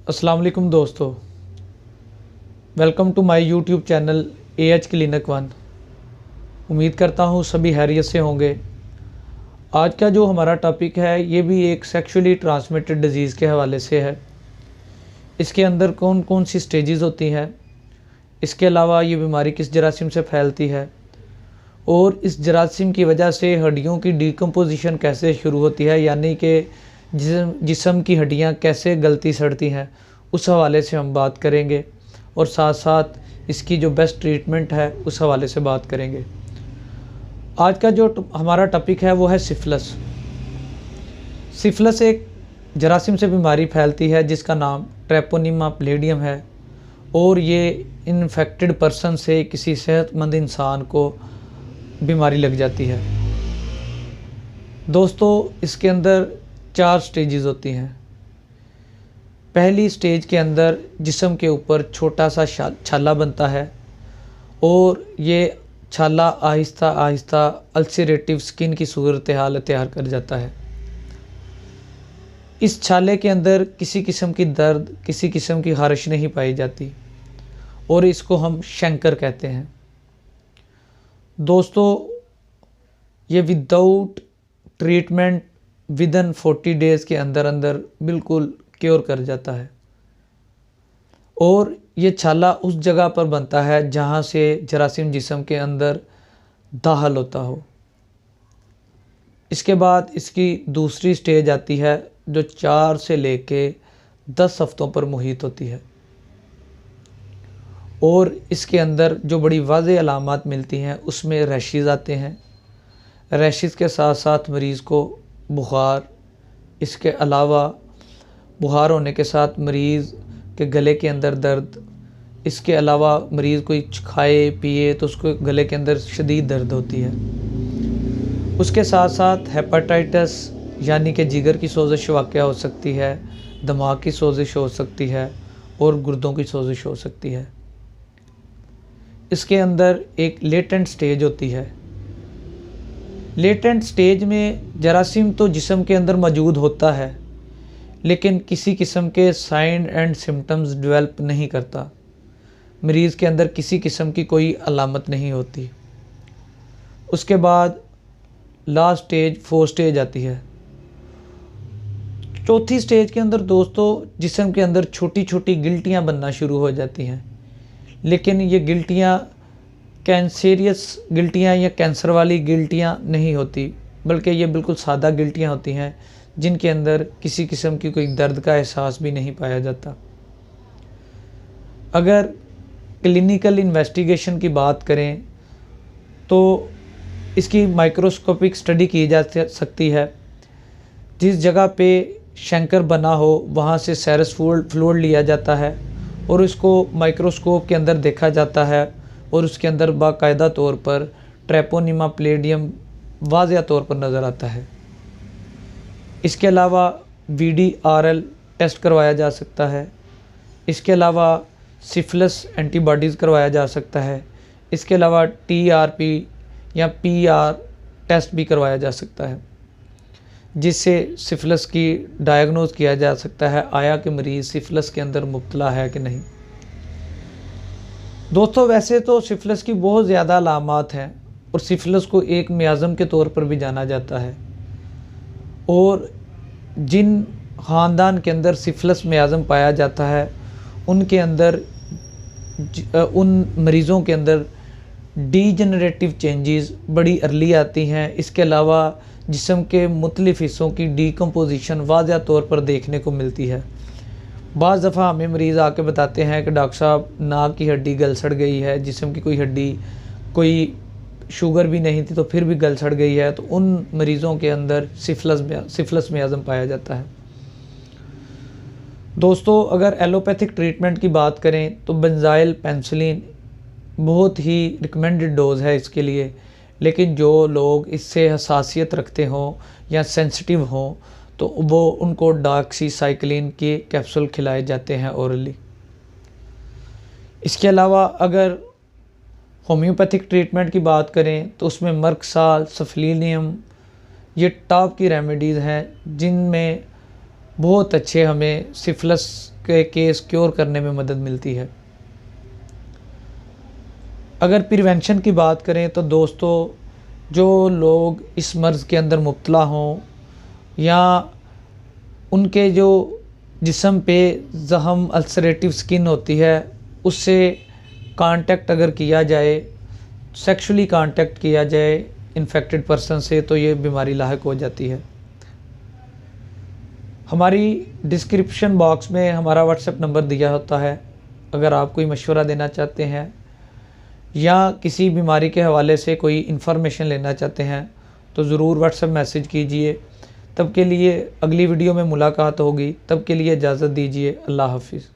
अस्सलाम वालेकुम दोस्तों, welcome to my YouTube channel AH clinic 1। उम्मीद करता हूँ सभी खैरियत से होंगे। आज का जो हमारा टॉपिक है ये भी एक सेक्सुअली ट्रांसमिटेड डिजीज़ के हवाले से है। इसके अंदर कौन कौन सी स्टेजेस होती हैं, इसके अलावा ये बीमारी किस जरासीम से फैलती है और इस जरासीम की वजह से हड्डियों की डिकम्पोजिशन कैसे शुरू होती है, यानी कि जिस्म की हड्डियाँ कैसे गलती सड़ती हैं, उस हवाले से हम बात करेंगे और साथ साथ इसकी जो बेस्ट ट्रीटमेंट है उस हवाले से बात करेंगे। आज का जो हमारा टॉपिक है वो है सिफिलिस। सिफिलिस एक जरासीम से बीमारी फैलती है जिसका नाम ट्रेपोनीमा पैलिडियम है और ये इन्फेक्टेड पर्सन से किसी सेहतमंद इंसान को बीमारी लग जाती है। दोस्तों, इसके अंदर 4 स्टेजेस होती हैं। पहली स्टेज के अंदर जिस्म के ऊपर छोटा सा छाला बनता है और ये छाला आहिस्ता आहिस्ता अल्सरेटिव स्किन की सूरत हाल तैयार कर जाता है। इस छाले के अंदर किसी किस्म की दर्द, किसी किस्म की खारिश नहीं पाई जाती और इसको हम शंकर कहते हैं। दोस्तों, ये विदाउट ट्रीटमेंट विदिन 40 डेज़ के अंदर अंदर बिल्कुल क्योर कर जाता है और ये छाला उस जगह पर बनता है जहाँ से जरासीम जिस्म के अंदर दाखिल होता हो। इसके बाद इसकी दूसरी स्टेज आती है जो 4 से लेके 10 हफ्तों पर मुहित होती है और इसके अंदर जो बड़ी वाज़ेह अलामात मिलती हैं उसमें रैशेज़ आते हैं। रैशेज़ के साथ साथ मरीज़ को बुखार, इसके अलावा बुखार होने के साथ मरीज़ के गले के अंदर दर्द, इसके अलावा मरीज़ कोई खाए पिए तो उसको गले के अंदर शदीद दर्द होती है। उसके साथ साथ हेपेटाइटिस यानी कि जिगर की सोजिश वाक़या हो सकती है, दिमाग की सोजिश हो सकती है और गुर्दों की सोजिश हो सकती है। इसके अंदर एक लेटेंट स्टेज होती है। लेटेंट स्टेज में जरासीम तो जिस्म के अंदर मौजूद होता है लेकिन किसी किस्म के साइन एंड सिम्टम्स डेवलप नहीं करता। मरीज़ के अंदर किसी किस्म की कोई अलामत नहीं होती। उसके बाद लास्ट स्टेज 4 स्टेज आती है। चौथी स्टेज के अंदर दोस्तों जिस्म के अंदर छोटी छोटी गिल्टियाँ बनना शुरू हो जाती हैं, लेकिन ये गिल्टियाँ कैंसरियस गिल्टियाँ या कैंसर वाली गिल्टियाँ नहीं होती, बल्कि ये बिल्कुल सादा गिल्टियाँ होती हैं जिनके अंदर किसी किस्म की कोई दर्द का एहसास भी नहीं पाया जाता। अगर क्लिनिकल इन्वेस्टिगेशन की बात करें तो इसकी माइक्रोस्कोपिक स्टडी की जा सकती है। जिस जगह पे शंकर बना हो वहाँ से सेरस फ्लूइड लिया जाता है और उसको माइक्रोस्कोप के अंदर देखा जाता है और उसके अंदर बाकायदा तौर पर ट्रेपोनीमा पैलिडियम वाज़ेह तौर पर नज़र आता है। इसके अलावा VDRL टेस्ट करवाया जा सकता है। इसके अलावा सिफिलिस एंटीबॉडीज़ करवाया जा सकता है। इसके अलावा TRP या PR टेस्ट भी करवाया जा सकता है जिससे सिफिलिस की डायग्नोज किया जा सकता है आया कि मरीज़ सिफिलिस के अंदर मुब्तला है कि नहीं। दोस्तों, वैसे तो सिफिलिस की बहुत ज़्यादा अलामात हैं और सिफिलिस को एक मियाज़म के तौर पर भी जाना जाता है और जिन ख़ानदान के अंदर सिफिलिस मियाज़म पाया जाता है उनके अंदर उन मरीज़ों के अंदर डीजनरेटिव चेंजेस बड़ी अर्ली आती हैं। इसके अलावा जिस्म के मुख्तलिफ़ हिस्सों की डिकम्पोजिशन वाज़ेह तौर पर देखने को मिलती है। बाज़ दफ़ा हमें मरीज़ आके बताते हैं कि डॉक्टर साहब नाक की हड्डी गल सड़ गई है, जिस्म की कोई हड्डी, कोई शुगर भी नहीं थी तो फिर भी गल सड़ गई है, तो उन मरीज़ों के अंदर सिफिलिस मियाज़म पाया जाता है। दोस्तों, अगर एलोपैथिक ट्रीटमेंट की बात करें तो बेंजाइल पेनिसिलिन बहुत ही रिकमेंडेड डोज़ है इसके लिए, लेकिन जो लोग इससे हसासियत रखते हों या सेंसिटिव हों तो वो उनको डॉक्सीसाइक्लिन के कैप्सूल खिलाए जाते हैं ओरली। इसके अलावा अगर होम्योपैथिक ट्रीटमेंट की बात करें तो उसमें मर्कसाल, सफलीनियम ये टॉप की रेमेडीज़ हैं जिनमें बहुत अच्छे हमें सिफिलिस के केस क्योर करने में मदद मिलती है। अगर प्रिवेंशन की बात करें तो दोस्तों, जो लोग इस मर्ज़ के अंदर मुब्तला हों या उनके जो जिस्म पे ज़ख़म अल्सरेटिव स्किन होती है, उससे कांटेक्ट अगर किया जाए, सेक्सुअली कांटेक्ट किया जाए इन्फेक्टेड पर्सन से, तो ये बीमारी लाहक हो जाती है। हमारी डिस्क्रिप्शन बॉक्स में हमारा व्हाट्सएप नंबर दिया होता है। अगर आप कोई मशवरा देना चाहते हैं या किसी बीमारी के हवाले से कोई इन्फॉर्मेशन लेना चाहते हैं तो ज़रूर व्हाट्सएप मैसेज कीजिए। तब के लिए अगली वीडियो में मुलाकात होगी, तब के लिए इजाज़त दीजिए। अल्लाह हाफ़िज़।